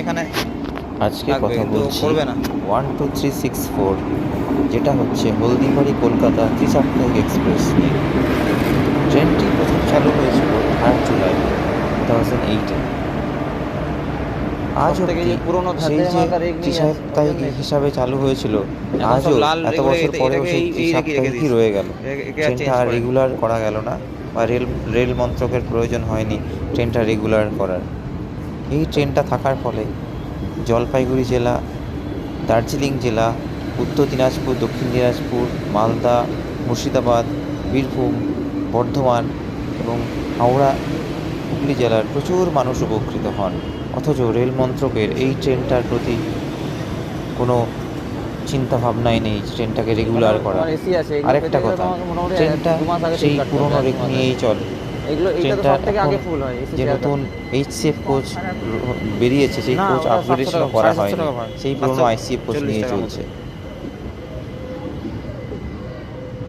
এখানে আজকে থাকবে, কথা কিন্তু বলছি করবে না। 12364, যেটা হচ্ছে হলদিবাড়ি কলকাতা ত্রিসাপ্তাহিক এক্সপ্রেস নিয়ে। ট্রেনটি প্রথম চালু হয়েছিল 3 জুলাই 2008-এ। আজ সবথেকে অবধি যে পুরোনো সেই ধাতের যে মাথা রেক নিয়ে আছে, ওই ত্রিসাপ্তাহিক জন্যই তো। হিসাবে চালু হয়েছিল, এখন সব আজও লাল এত এগুলো বছর পরেও এটাকে সেই এই রেখে ত্রিসাপ্তাহিকই দিয়েছে। রয়ে গেল। একে আর ট্রেনটা চেঞ্জ আর করেনি। রেগুলার করা গেল না, বা রেল মন্ত্রকের প্রয়োজন হয়নি ট্রেনটা রেগুলার করার। এই ট্রেনটা থাকার ফলে জলপাইগুড়ি জেলা, দার্জিলিং জেলা, উত্তর দিনাজপুর, দক্ষিণ দিনাজপুর, মালদা, মুর্শিদাবাদ, বীরভূম, বর্ধমান এবং হাওড়া, হুগলি জেলার প্রচুর মানুষ উপকৃত হন। অথচ রেল মন্ত্রকের এই ট্রেনটার প্রতি কোনো চিন্তা ভাবনাই নেই ট্রেনটাকে রেগুলার করা। তোমার এসি আছে, এগুলো পেতে আরেকটা গেলে কথা, তোমাকে মোটামুটি ট্রেনটা 2 মাস আগে সেই টিকিট কাটতে হবে, পুরনো 1-2 রেক মাস আগে। নিয়েই চলে। এইটা তো ট্রেনটা সব থেকে এখন আগে ফুল হয় এসি যে চেয়ারটা। নতুন HCF কোচ বেরিয়েছে, সেই না, কোচ ওটা 700 আপগ্রেডেশনও টাকা, করা 750 হয়নি, টাকা ভাড়া। সেই পুরনো 740 ICF কোচ নিয়েই টাকার মতো। চলছে।